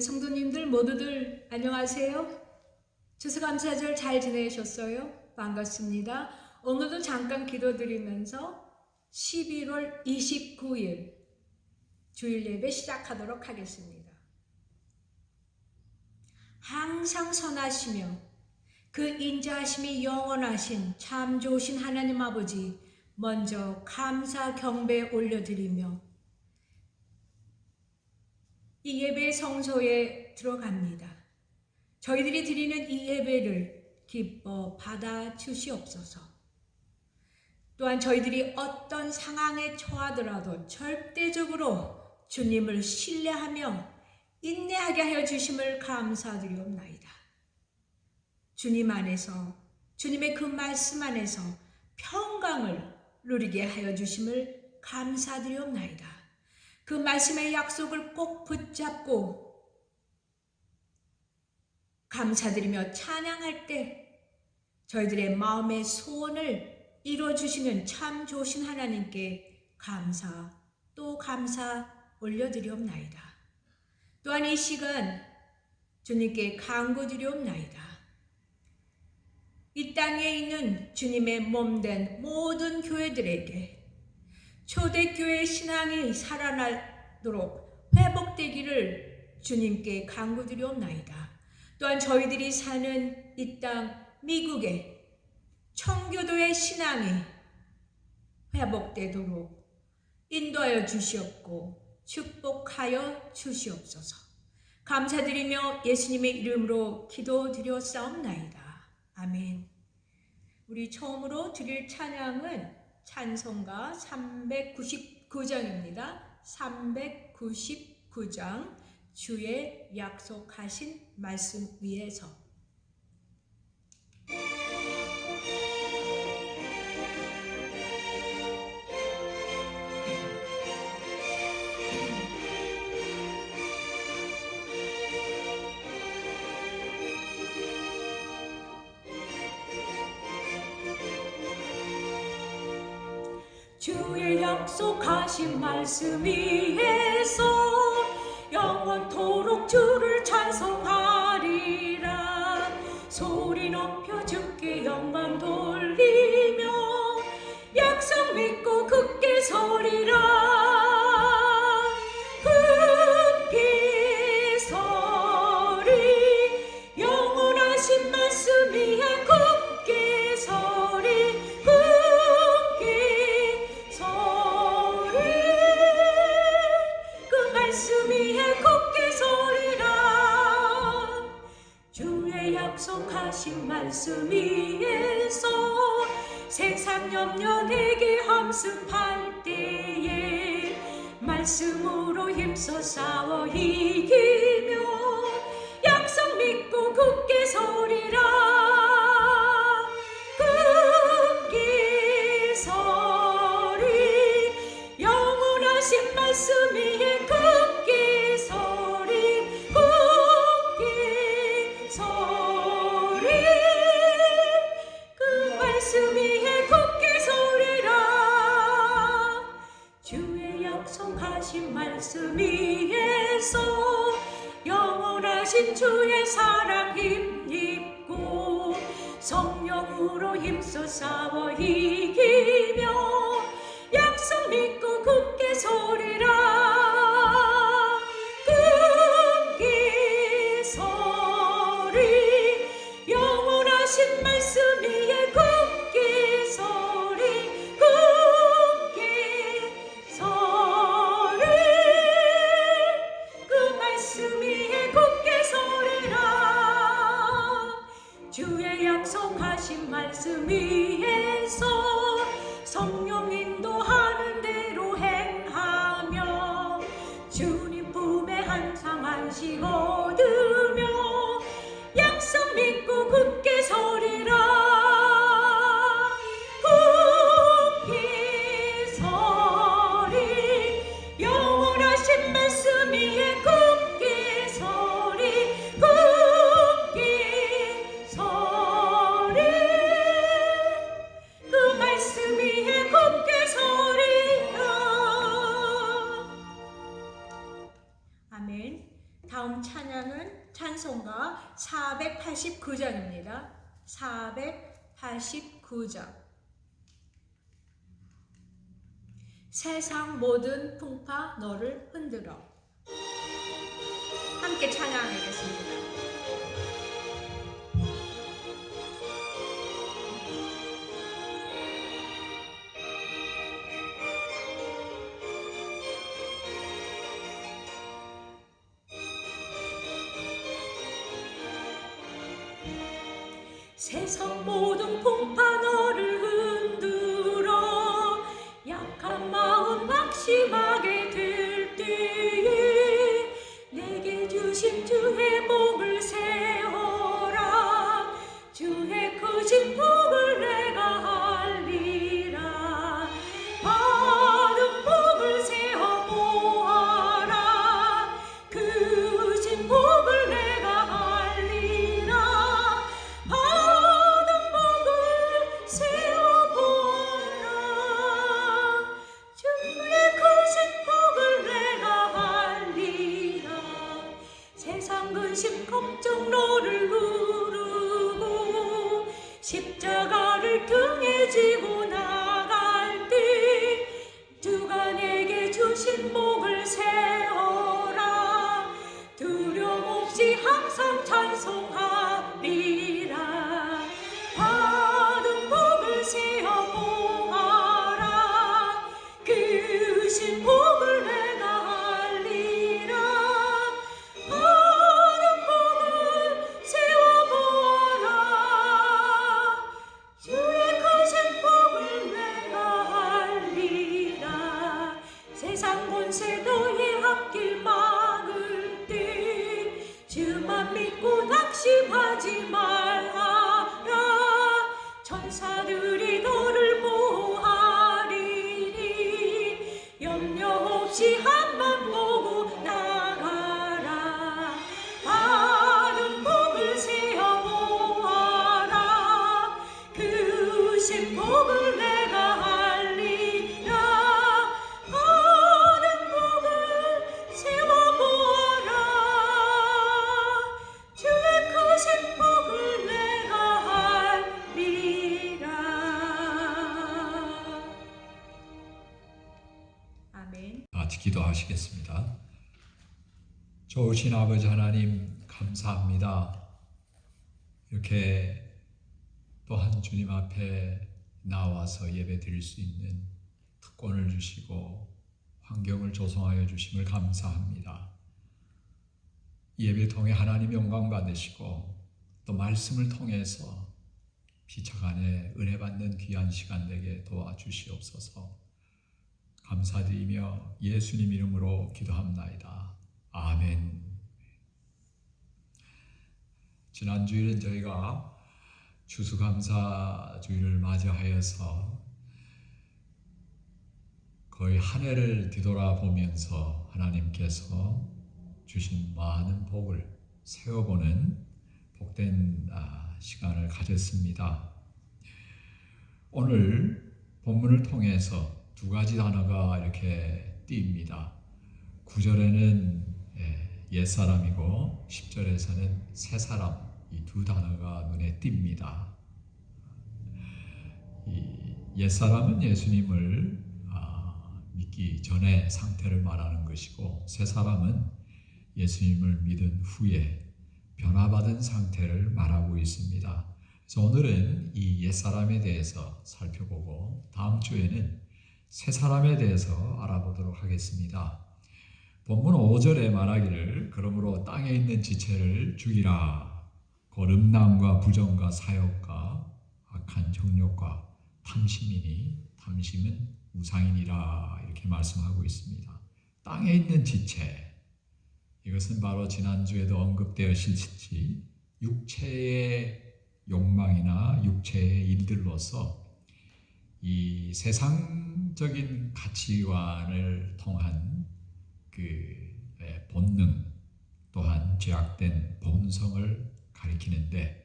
성도님들 모두들 안녕하세요. 추수감사절 잘 지내셨어요? 반갑습니다. 오늘도 잠깐 기도드리면서 11월 29일 주일 예배 시작하도록 하겠습니다. 항상 선하시며 그 인자하심이 영원하신 참 좋으신 하나님 아버지 먼저 감사 경배 올려드리며 이 예배 성소에 들어갑니다. 저희들이 드리는 이 예배를 기뻐 받아 주시옵소서. 또한 저희들이 어떤 상황에 처하더라도 절대적으로 주님을 신뢰하며 인내하게 하여 주심을 감사드리옵나이다. 주님 안에서, 주님의 그 말씀 안에서 평강을 누리게 하여 주심을 감사드리옵나이다. 그 말씀의 약속을 꼭 붙잡고 감사드리며 찬양할 때 저희들의 마음의 소원을 이루어주시는 참 좋으신 하나님께 감사 또 감사 올려드리옵나이다. 또한 이 시간 주님께 간구드리옵나이다. 이 땅에 있는 주님의 몸된 모든 교회들에게 초대교회 신앙이 살아나도록 회복되기를 주님께 간구드리옵나이다. 또한 저희들이 사는 이 땅 미국의 청교도의 신앙이 회복되도록 인도하여 주시옵고 축복하여 주시옵소서. 감사드리며 예수님의 이름으로 기도드렸사옵나이다. 아멘. 우리 처음으로 드릴 찬양은 찬송가 399장입니다. 399장 주의 약속하신 말씀 위에서. 주의 약속하신 말씀 위에서 영원토록 주를 찬송하리라. 소리 높여 주께 영광 돌리며 약속 믿고 굳게 서리라. 굳게 서리 영원하신 말씀 위에 굳게 서리. 약속하신 말씀 위에서 세상 염려 내게 함습할 때에 말씀으로 힘써 싸워 이기며 약속 믿고 굳게 서리라. 굳게 서리 영원하신 말씀 위에 굳게 서리. 굳게 서리 말씀 위에 굳게 서리라. 주의 약속하신 말씀 위에서 영원하신 주의 사랑 힘입고 성령으로 힘써 싸워 이기며 약속 믿고 굳게 서리라. 굳게 서리 영원하신 말씀 위에 굳게 서리. 굳게 서리 그 말씀 위에 굳게 서리라. 주의 약속하신 말씀 위에서 성령 인도하는 대로 행하며 주님 품에 항상 안식 얻으며 약속 믿고 굳게 서리라. 굳게 서리 영원하신 말씀 위에 굳게 서리. 굳게 서리 그 말씀 489장입니다. 489장. 세상 모든 풍파 너를 흔들어. 함께 찬양하겠습니다. 세상 모든 풍파 너를 흔들어 약한 마음 낙심하게 될 때에 내게 주신 주의 복을 세워라. 주의 크신 복을 내가 알리라. 받은 복을 세어 보아라. 크신 복을 내가 알리라. 받은 복을 세어보라. 주의 크신 복을 내가 알리라. 세상 근심 걱정 너를 누르고 십자가를 등에 지고 나갈 때 주가 내게 주신 복을 세어라. 두려움 없이 항상 찬송하리라. 받은 복을 세어 보아라. 크신 복을 내가 알리라. 받은 복을 세어 보아라. 주의 크신 복을 내가 알리라. 세상 권세 너의 앞길 막을 때 주만 믿고 낙심하지 말아라. 천사들이 너를 보호하리니 염려 없이 한번 보고 나가라. 받은 복을 세어 보아라. 크신 복을 내가 알리라. 받은 복을 세워 보아라. 주의 크신 복을 내가 알리라. 아멘. 같이 기도하시겠습니다. 좋으신 아버지 하나님 감사합니다. 이렇게 또한 주님 앞에 나와서 예배 드릴 수 있는 특권을 주시고 환경을 조성하여 주심을 감사합니다. 예배 통해 하나님 영광 받으시고 또 말씀을 통해서 피차 간에 은혜 받는 귀한 시간 되게 도와주시옵소서. 감사드리며 예수님 이름으로 기도합나이다. 아멘. 지난주일은 저희가 추수감사주일을 맞이하여서 거의 한 해를 뒤돌아보면서 하나님께서 주신 많은 복을 세어보는 복된 시간을 가졌습니다. 오늘 본문을 통해서 두 가지 단어가 이렇게 띄입니다. 9절에는 옛사람이고 10절에서는 새사람, 이 두 단어가 눈에 띕니다. 이 옛사람은 예수님을 믿기 전의 상태를 말하는 것이고 새사람은 예수님을 믿은 후에 변화받은 상태를 말하고 있습니다. 그래서 오늘은 이 옛사람에 대해서 살펴보고 다음 주에는 새사람에 대해서 알아보도록 하겠습니다. 본문 5절에 말하기를 그러므로 땅에 있는 지체를 죽이라. 곧 음란과 부정과 사욕과 악한 정욕과 탐심이니 탐심은 우상이니라 이렇게 말씀하고 있습니다. 땅에 있는 지체, 이것은 바로 지난주에도 언급되었듯이 육체의 욕망이나 육체의 일들로서 이 세상적인 가치관을 통한 그 본능 또한 죄악된 본성을 가리키는데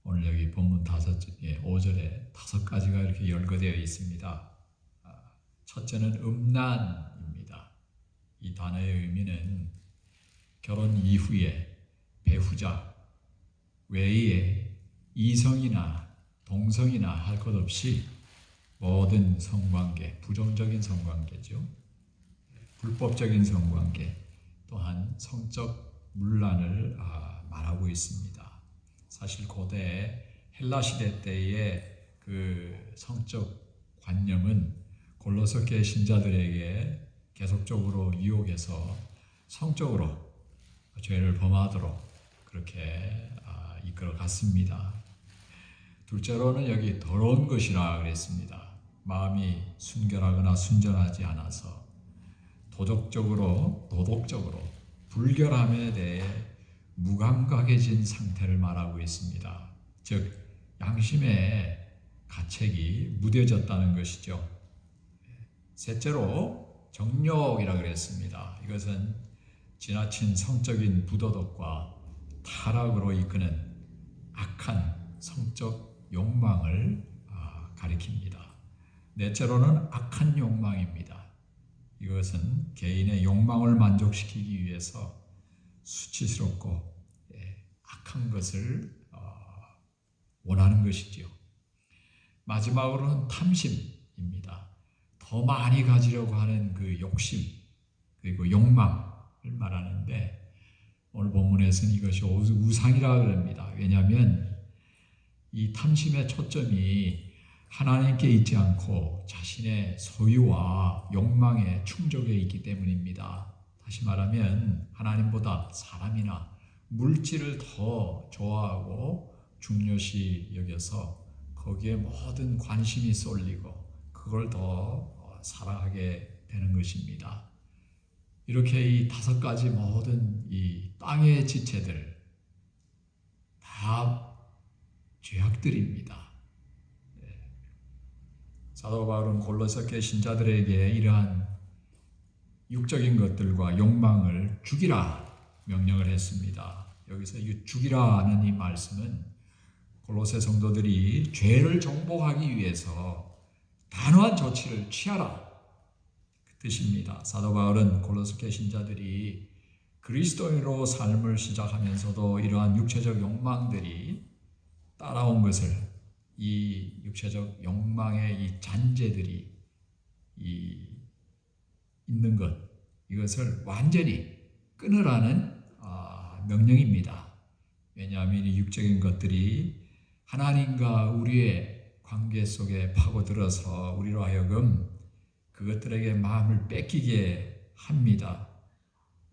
오늘 여기 본문 5절에 5가지가 이렇게 열거되어 있습니다. 첫째는 음란입니다. 이 단어의 의미는 결혼 이후에 배우자 외에 이성이나 동성이나 할 것 없이 모든 성관계, 부정적인 성관계죠. 불법적인 성관계 또한 성적 문란을 말하고 있습니다. 사실 고대 헬라 시대 때의 그 성적 관념은 골로새계 신자들에게 계속적으로 유혹해서 성적으로 죄를 범하도록 그렇게 이끌어 갔습니다. 둘째로는 여기 더러운 것이라 그랬습니다. 마음이 순결하거나 순전하지 않아서 도덕적으로 불결함에 대해 무감각해진 상태를 말하고 있습니다. 즉 양심의 가책이 무뎌졌다는 것이죠. 셋째로 정욕이라 그랬습니다. 이것은 지나친 성적인 부도덕과 타락으로 이끄는 악한 성적 욕망을 가리킵니다. 넷째로는 악한 욕망입니다. 이것은 개인의 욕망을 만족시키기 위해서 수치스럽고 악한 것을 원하는 것이지요. 마지막으로는 탐심입니다. 더 많이 가지려고 하는 그 욕심 그리고 욕망을 말하는데 오늘 본문에서는 이것이 우상이라 그럽니다. 왜냐하면 이 탐심의 초점이 하나님께 있지 않고 자신의 소유와 욕망에 충족해 있기 때문입니다. 다시 말하면 하나님보다 사람이나 물질을 더 좋아하고 중요시 여겨서 거기에 모든 관심이 쏠리고 그걸 더 사랑하게 되는 것입니다. 이렇게 이 5가지 모든 이 땅의 지체들 다 죄악들입니다. 사도 바울은 골로새계 신자들에게 이러한 육적인 것들과 욕망을 죽이라 명령을 했습니다. 여기서 이 죽이라는 이 말씀은 골로새 성도들이 죄를 정복하기 위해서 단호한 조치를 취하라 그 뜻입니다. 사도 바울은 골로새 신자들이 그리스도인으로 삶을 시작하면서도 이러한 육체적 욕망들이 따라온 것을 이 육체적 욕망의 이 잔재들이 있는 것 이것을 완전히 끊으라는 명령입니다. 왜냐하면 이 육적인 것들이 하나님과 우리의 관계 속에 파고들어서 우리로 하여금 그것들에게 마음을 뺏기게 합니다.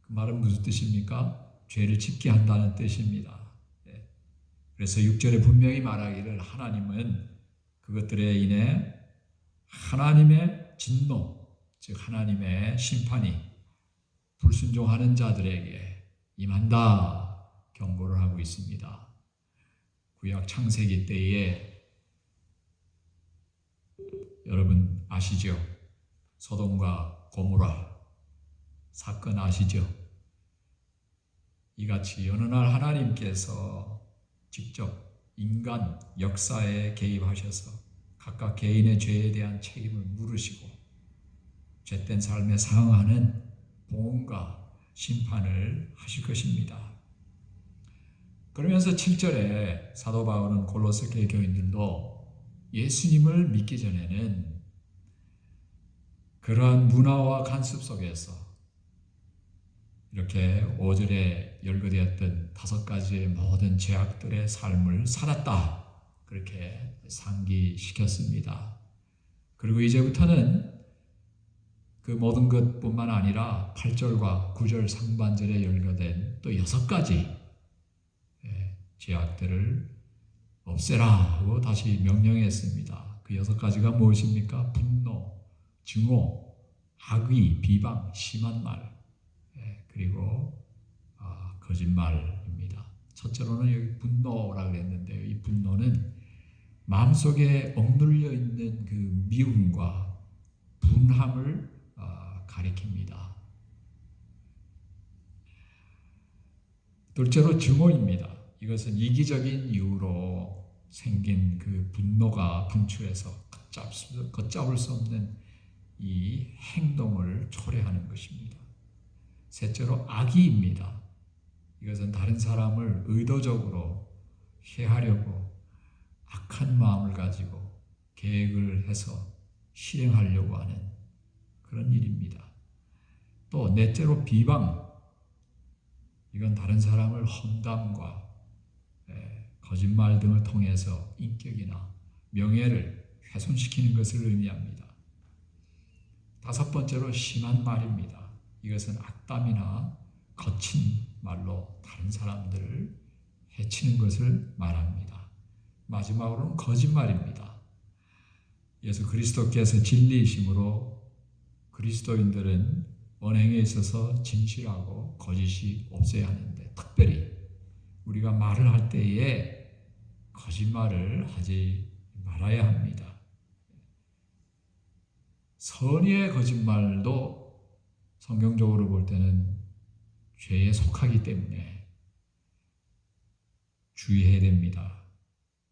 그 말은 무슨 뜻입니까? 죄를 짓게 한다는 뜻입니다. 그래서 6절에 분명히 말하기를 하나님은 그것들에 인해 하나님의 진노, 즉 하나님의 심판이 불순종하는 자들에게 임한다 경고를 하고 있습니다. 구약 창세기 때에 여러분 아시죠? 소돔과 고모라 사건 아시죠? 이같이 어느 날 하나님께서 직접 인간 역사에 개입하셔서 각각 개인의 죄에 대한 책임을 물으시고 죄된 삶에 상응하는 보응과 심판을 하실 것입니다. 그러면서 7절에 사도 바울은 골로새 교인들도 예수님을 믿기 전에는 그러한 문화와 간섭 속에서 이렇게 5절에 열거되었던 5가지의 모든 죄악들의 삶을 살았다. 그렇게 상기시켰습니다. 그리고 이제부터는 그 모든 것뿐만 아니라 8절과 9절 상반절에 열거된 또 6가지 죄악들을 없애라 하고 다시 명령했습니다. 그 6가지가 무엇입니까? 분노, 증오, 악의, 비방, 심한 말 그리고 거짓말입니다. 첫째로는 여기 분노라고 했는데요. 이 분노는 마음속에 억눌려 있는 그 미움과 분함을 가리킵니다. 둘째로 증오입니다. 이것은 이기적인 이유로 생긴 그 분노가 분출해서 걷잡을 수 없는 이 행동을 초래하는 것입니다. 셋째로 악의입니다. 이것은 다른 사람을 의도적으로 해하려고 악한 마음을 가지고 계획을 해서 실행하려고 하는 그런 일입니다. 또 넷째로 비방. 이건 다른 사람을 험담과 거짓말 등을 통해서 인격이나 명예를 훼손시키는 것을 의미합니다. 다섯 번째로 심한 말입니다. 이것은 악담이나 거친 말로 다른 사람들을 해치는 것을 말합니다. 마지막으로는 거짓말입니다. 예수 그리스도께서 진리이심으로 그리스도인들은 언행에 있어서 진실하고 거짓이 없어야 하는데, 특별히 우리가 말을 할 때에 거짓말을 하지 말아야 합니다. 선의의 거짓말도 성경적으로 볼 때는 죄에 속하기 때문에 주의해야 됩니다.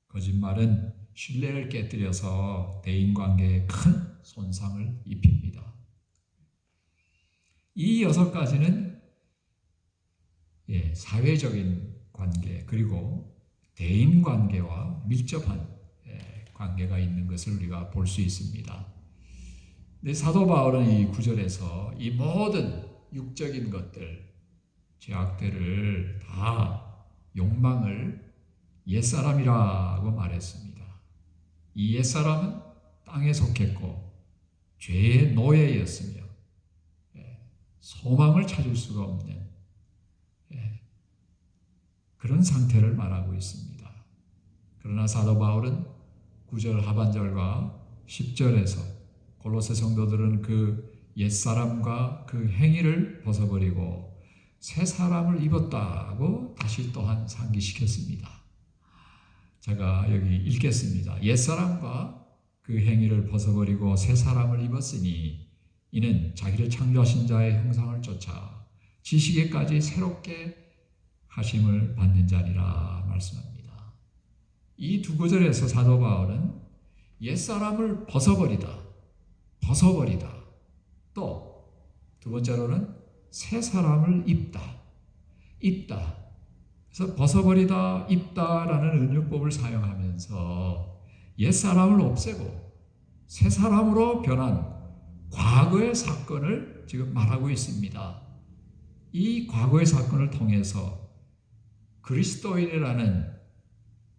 거짓말은 신뢰를 깨뜨려서 대인관계에 큰 손상을 입힙니다. 이 6가지는 사회적인 관계 그리고 대인관계와 밀접한 관계가 있는 것을 우리가 볼 수 있습니다. 근데 사도 바울은 이 9절에서 이 모든 육적인 것들, 죄악들을 다 욕망을 옛사람이라고 말했습니다. 이 옛사람은 땅에 속했고 죄의 노예였으며 소망을 찾을 수가 없는 그런 상태를 말하고 있습니다. 그러나 사도 바울은 9절 하반절과 10절에서 골로새 성도들은 그 옛사람과 그 행위를 벗어버리고 새 사람을 입었다고 다시 또한 상기시켰습니다. 제가 여기 읽겠습니다. 옛사람과 그 행위를 벗어버리고 새 사람을 입었으니 이는 자기를 창조하신 자의 형상을 쫓아 지식에까지 새롭게 하심을 받는 자니라 말씀합니다. 이 두 구절에서 사도 바울은 옛사람을 벗어버리다, 또 두 번째로는 새 사람을 입다. 그래서 벗어버리다, 입다라는 은유법을 사용하면서 옛사람을 없애고 새 사람으로 변한 과거의 사건을 지금 말하고 있습니다. 이 과거의 사건을 통해서 그리스도인이라는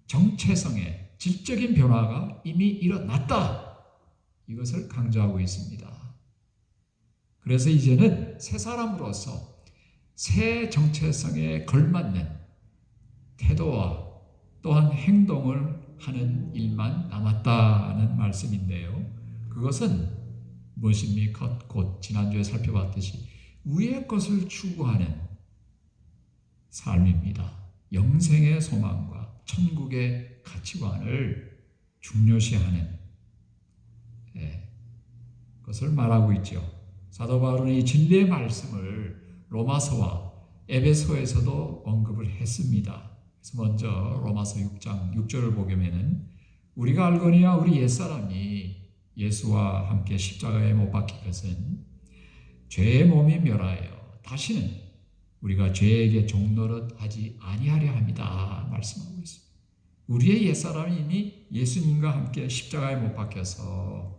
정체성의 질적인 변화가 이미 일어났다. 이것을 강조하고 있습니다. 그래서 이제는 새 사람으로서 새 정체성에 걸맞는 태도와 또한 행동을 하는 일만 남았다는 말씀인데요. 그것은 무엇입니까? 곧 지난주에 살펴봤듯이 위의 것을 추구하는 삶입니다. 영생의 소망과 천국의 가치관을 중요시하는 것을 말하고 있죠. 사도 바울은 이 진리의 말씀을 로마서와 에베소에서도 언급을 했습니다. 그래서 먼저 로마서 6장 6절을 보게면은 우리가 알거니와 우리 옛사람이 예수와 함께 십자가에 못 박힌 것은 죄의 몸이 멸하여 다시는 우리가 죄에게 종노릇하지 아니하려 합니다. 말씀하고 있습니다. 우리의 옛사람이 이미 예수님과 함께 십자가에 못 박혀서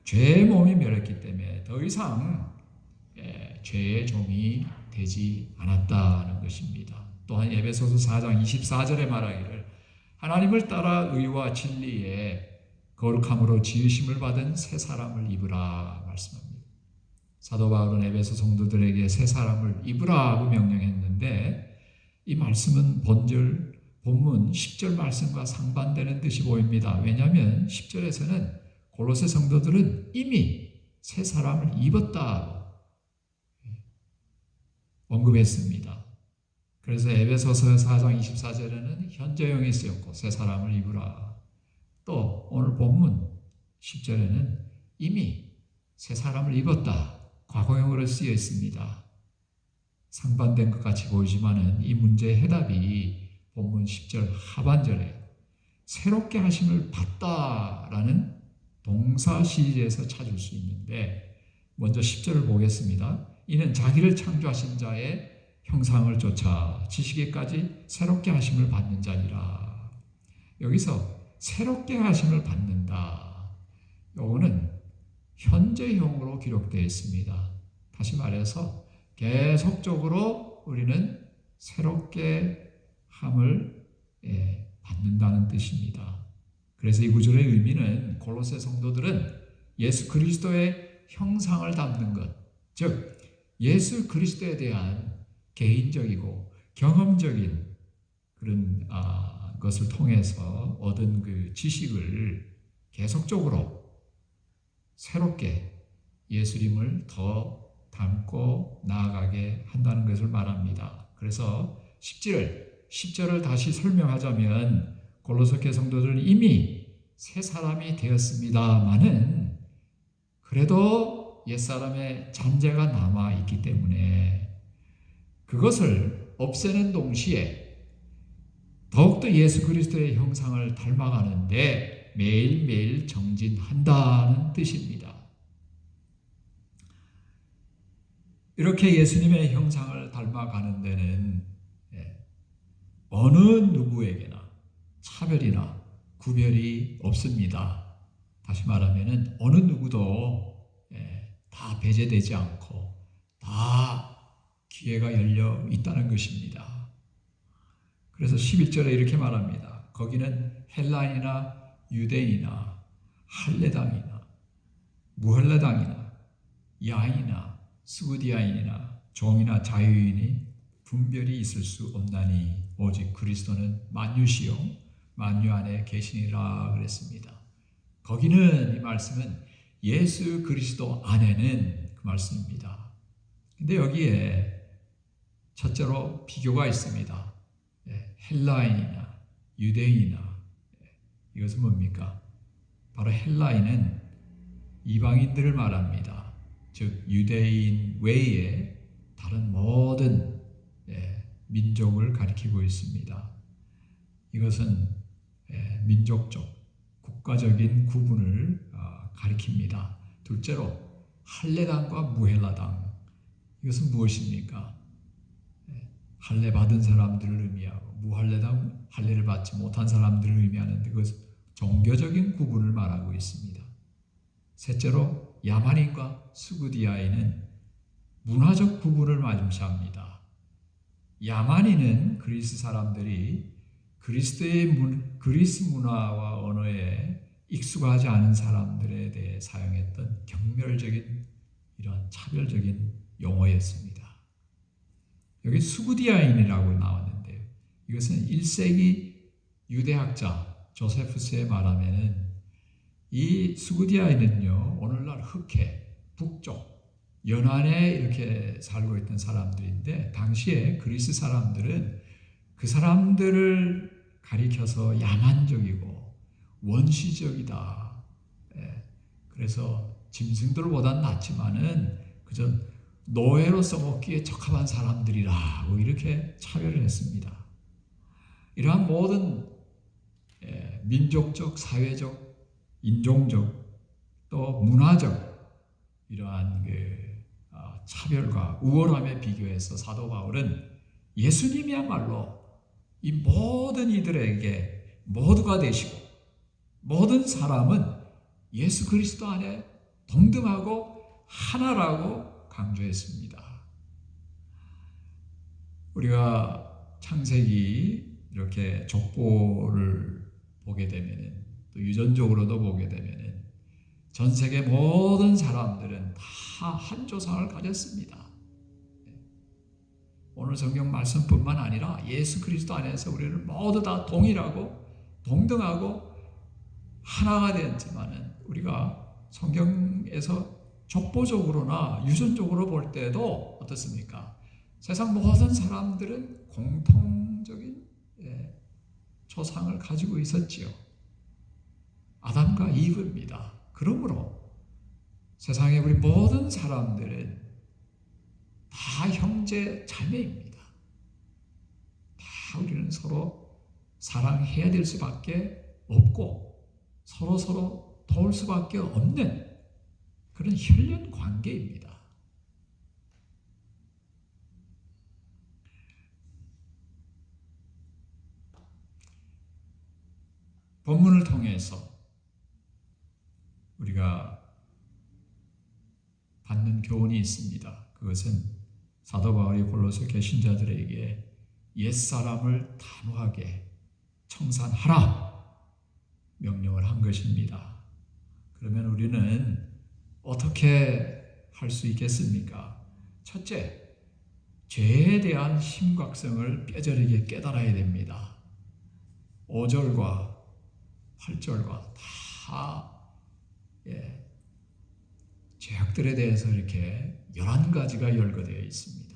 죄의 몸이 멸했기 때문에 더 이상 죄의 종이 되지 않았다는 것입니다. 또한 에베소서 4장 24절에 말하기를 하나님을 따라 의와 진리에 거룩함으로 지으심을 받은 새 사람을 입으라 말씀합니다. 사도 바울은 에베소 성도들에게 새 사람을 입으라고 명령했는데 이 말씀은 본문 10절 말씀과 상반되는 듯이 보입니다. 왜냐하면 10절에서는 골로새 성도들은 이미 새 사람을 입었다고 언급했습니다. 그래서 에베소서 4장 24절에는 현재형이 쓰였고 새 사람을 입으라. 또 오늘 본문 10절에는 이미 새 사람을 입었다. 과거형으로 쓰여 있습니다. 상반된 것 같이 보이지만은 이 문제의 해답이 본문 10절 하반절에 새롭게 하심을 받다라는 동사 시제에서 찾을 수 있는데 먼저 10절을 보겠습니다. 이는 자기를 창조하신 자의 형상을 쫓아 지식에까지 새롭게 하심을 받는 자니라. 여기서 새롭게 하심을 받는다. 요거는 현재형으로 기록되어 있습니다. 다시 말해서 계속적으로 우리는 새롭게 함을 받는다는 뜻입니다. 그래서 이 구절의 의미는 골로새 성도들은 예수 그리스도의 형상을 담는 것, 즉 예수 그리스도에 대한 개인적이고 경험적인 그런 것을 통해서 얻은 그 지식을 계속적으로 새롭게 예수님을 더 닮고 나아가게 한다는 것을 말합니다. 그래서 10절을 다시 설명하자면 골로새 성도들은 이미 새 사람이 되었습니다마는 그래도 옛사람의 잔재가 남아있기 때문에 그것을 없애는 동시에 더욱더 예수 그리스도의 형상을 닮아가는데 매일매일 정진한다는 뜻입니다. 이렇게 예수님의 형상을 닮아가는 데는 어느 누구에게나 차별이나 구별이 없습니다. 다시 말하면 어느 누구도 다 배제되지 않고 다 기회가 열려 있다는 것입니다. 그래서 11절에 이렇게 말합니다. 거기는 헬라인이나 유대인이나 할례당이나 무할례당이나 야인이나 스구디아인이나 종이나 자유인이 분별이 있을 수 없나니 오직 그리스도는 만유시요 만유 안에 계시니라 그랬습니다. 거기는 이 말씀은 예수 그리스도 안에는 그 말씀입니다. 근데 여기에 첫째로 비교가 있습니다. 헬라인이나 유대인이나 이것은 뭡니까? 바로 헬라인은 이방인들을 말합니다. 즉 유대인 외에 다른 모든 민족을 가리키고 있습니다. 이것은 민족적, 국가적인 구분을 가리킵니다. 둘째로 할례당과 무헬라당, 이것은 무엇입니까? 할례 받은 사람들을 의미하고 무할례당, 할례를 받지 못한 사람들을 의미하는데 그것은 종교적인 구분을 말하고 있습니다. 셋째로 야만인과 스구디아인은 문화적 구분을 말씀합니다. 야만인은 그리스 사람들이 그리스 문화와 언어에 익숙하지 않은 사람들에 대해 사용했던 경멸적인 이런 차별적인 용어였습니다. 여기 수구디아인이라고 나왔는데요. 이것은 1세기 유대학자 조세푸스에 말하면은 이 수구디아인은요, 오늘날 흑해, 북쪽, 연안에 이렇게 살고 있던 사람들인데 당시에 그리스 사람들은 그 사람들을 가리켜서 야만적이고 원시적이다. 그래서 짐승들보다는 낫지만은 그저 노예로 써먹기에 적합한 사람들이라고 이렇게 차별을 했습니다. 이러한 모든 민족적, 사회적, 인종적 또 문화적 이러한 차별과 우월함에 비교해서 사도 바울은 예수님이야말로 이 모든 이들에게 모두가 되시고 모든 사람은 예수 그리스도 안에 동등하고 하나라고 강조했습니다. 우리가 창세기 이렇게 족보를 보게 되면은 또 유전적으로도 보게 되면은 전 세계 모든 사람들은 다 한 조상을 가졌습니다. 오늘 성경 말씀뿐만 아니라 예수 그리스도 안에서 우리는 모두 다 동일하고 동등하고 하나가 되었지만은 우리가 성경에서 족보적으로나 유전적으로 볼 때도 어떻습니까? 세상 모든 사람들은 공통적인 조상을 가지고 있었지요. 아담과 이브입니다. 그러므로 세상의 우리 모든 사람들은 다 형제 자매입니다. 다 우리는 서로 사랑해야 될 수밖에 없고 서로 도울 수밖에 없는 그런 혈연 관계입니다. 본문을 통해서 우리가 받는 교훈이 있습니다. 그것은 사도 바울이 골로새 개신자들에게 옛사람을 단호하게 청산하라 명령을 한 것입니다. 그러면 우리는 어떻게 할 수 있겠습니까? 첫째, 죄에 대한 심각성을 뼈저리게 깨달아야 됩니다. 5절과 8절과 다 죄악들에 대해서 이렇게 11가지가 열거되어 있습니다.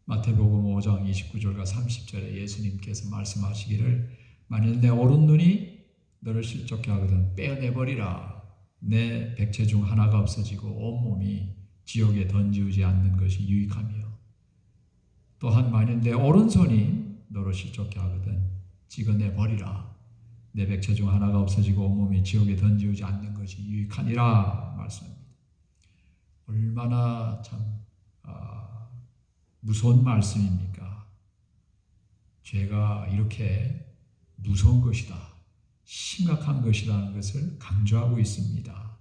마태복음 5장 29절과 30절에 예수님께서 말씀하시기를 만일 내 오른눈이 너를 실족케 하거든 빼어내버리라. 내 백체 중 하나가 없어지고 온몸이 지옥에 던지우지 않는 것이 유익하며 또한 만일 내 오른손이 너를 실족케 하거든 찍어내버리라. 내 백체 중 하나가 없어지고 온몸이 지옥에 던지우지 않는 것이 유익하니라 말씀입니다. 얼마나 참 무서운 말씀입니까? 죄가 이렇게 무서운 것이다, 심각한 것이라는 것을 강조하고 있습니다.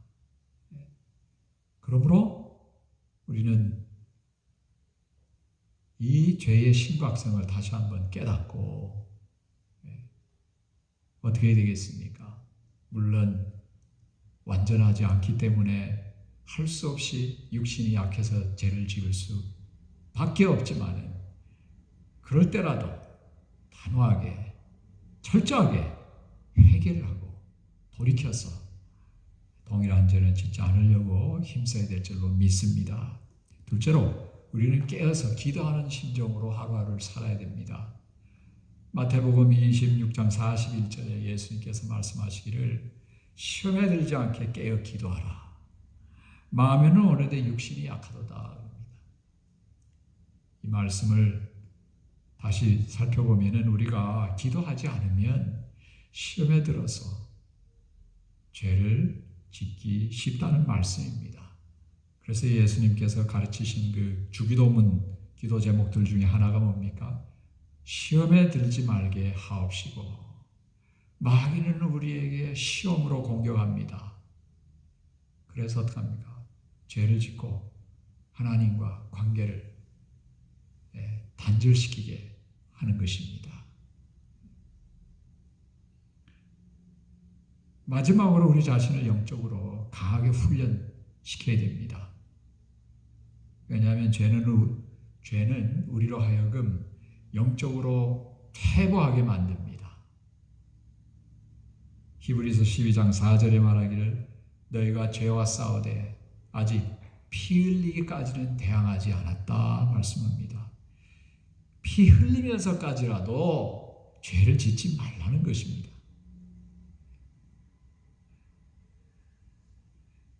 그러므로 우리는 이 죄의 심각성을 다시 한번 깨닫고 어떻게 해야 되겠습니까? 물론 완전하지 않기 때문에 할 수 없이 육신이 약해서 죄를 지을 수밖에 없지만 그럴 때라도 단호하게 철저하게 회개를 하고 돌이켜서 동일한 죄는 짓지 않으려고 힘써야 될 줄로 믿습니다. 둘째로 우리는 깨어서 기도하는 심정으로 하루하루를 살아야 됩니다. 마태복음 26장 41절에 예수님께서 말씀하시기를 시험에 들지 않게 깨어 기도하라. 마음에는 오래돼 육신이 약하도다. 이 말씀을 다시 살펴보면 우리가 기도하지 않으면 시험에 들어서 죄를 짓기 쉽다는 말씀입니다. 그래서 예수님께서 가르치신 그 주기도문 기도 제목들 중에 하나가 뭡니까? 시험에 들지 말게 하옵시고 마귀는 우리에게 시험으로 공격합니다. 그래서 어떡합니까? 죄를 짓고 하나님과 관계를 단절시키게 하는 것입니다. 마지막으로 우리 자신을 영적으로 강하게 훈련시켜야 됩니다. 왜냐하면 죄는 우리로 하여금 영적으로 퇴보하게 만듭니다. 히브리서 12장 4절에 말하기를 너희가 죄와 싸우되 아직 피 흘리기까지는 대항하지 않았다 말씀합니다. 피 흘리면서까지라도 죄를 짓지 말라는 것입니다.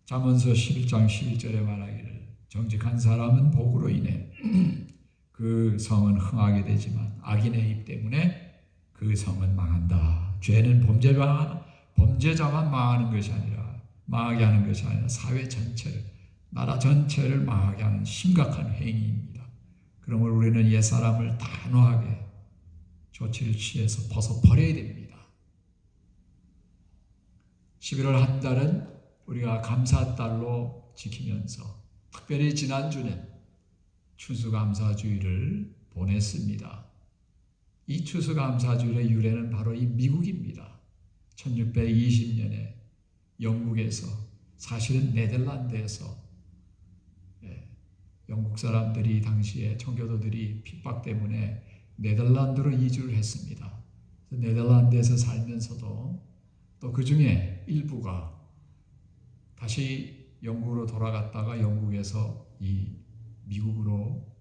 잠언서 11장 11절에 말하기를 정직한 사람은 복으로 인해 그 성은 흥하게 되지만 악인의 입 때문에 그 성은 망한다. 죄는 범죄자만 망하는 것이 아니라 망하게 하는 것이 아니라 사회 전체를, 나라 전체를 망하게 하는 심각한 행위입니다. 그러므로 우리는 옛사람을 단호하게 조치를 취해서 벗어버려야 됩니다. 11월 한 달은 우리가 감사달로 지키면서 특별히 지난주는 추수감사주의를 보냈습니다. 이 추수감사주일의 유래는 바로 이 미국입니다. 1620년에 영국에서, 사실은 네덜란드에서 영국 사람들이 당시에 청교도들이 핍박 때문에 네덜란드로 이주를 했습니다. 네덜란드에서 살면서도 또 그 중에 일부가 다시 영국으로 돌아갔다가 영국에서 이 미국으로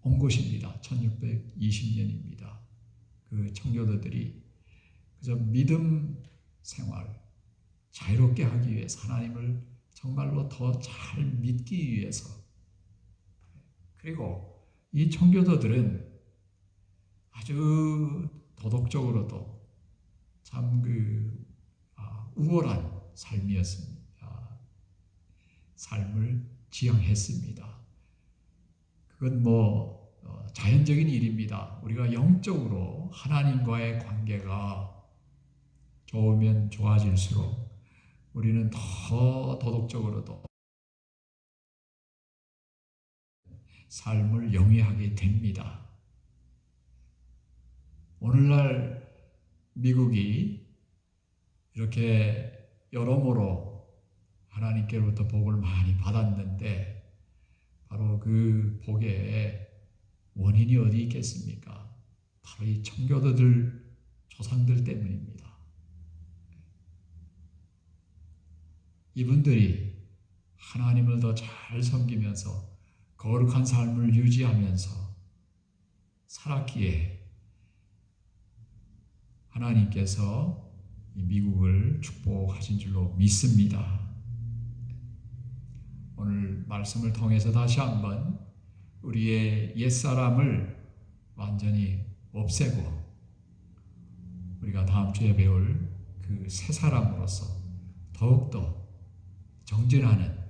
온 것입니다. 1620년입니다. 그 청교도들이 그저 믿음 생활 자유롭게 하기 위해서 하나님을 정말로 더 잘 믿기 위해서, 그리고 이 청교도들은 아주 도덕적으로도 참 우월한 삶이었습니다. 삶을 지향했습니다. 그건 자연적인 일입니다. 우리가 영적으로 하나님과의 관계가 좋으면 좋아질수록 우리는 더 도덕적으로도 삶을 영위하게 됩니다. 오늘날 미국이 이렇게 여러모로 하나님께로부터 복을 많이 받았는데 바로 그 복의 원인이 어디 있겠습니까? 바로 이 청교도들 조상들 때문입니다. 이분들이 하나님을 더 잘 섬기면서 거룩한 삶을 유지하면서 살았기에 하나님께서 이 미국을 축복하신 줄로 믿습니다. 오늘 말씀을 통해서 다시 한번 우리의 옛사람을 완전히 없애고 우리가 다음 주에 배울 그 새 사람으로서 더욱더 정진하는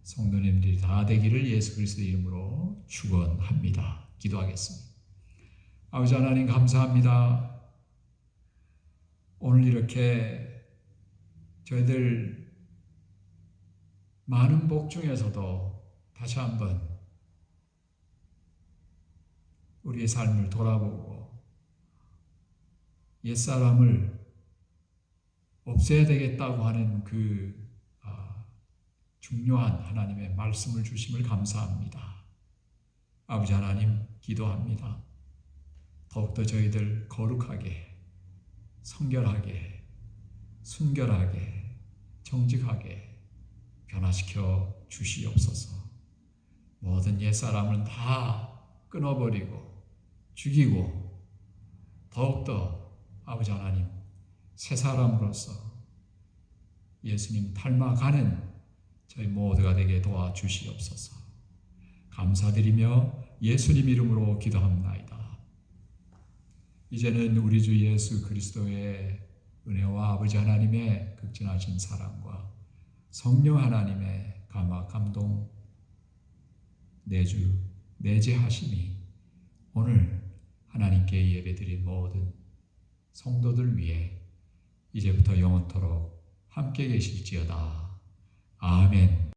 성도님들이 다 되기를 예수 그리스도의 이름으로 축원합니다. 기도하겠습니다. 아버지 하나님 감사합니다. 오늘 이렇게 저희들 많은 복 중에서도 다시 한번 우리의 삶을 돌아보고 옛사람을 없애야 되겠다고 하는 그 중요한 하나님의 말씀을 주심을 감사합니다. 아버지 하나님 기도합니다. 더욱더 저희들 거룩하게 성결하게 순결하게 정직하게 변화시켜 주시옵소서. 모든 옛사람은 다 끊어버리고 죽이고 더욱더 아버지 하나님 새 사람으로서 예수님 닮아가는 저희 모두가 되게 도와주시옵소서. 감사드리며 예수님 이름으로 기도합나이다. 이제는 우리 주 예수 그리스도의 은혜와 아버지 하나님의 극진하신 사랑과 성령 하나님의 감화 감동 내주 내재하심이 오늘 하나님께 예배드린 모든 성도들 위해 이제부터 영원토록 함께 계실지어다. 아멘.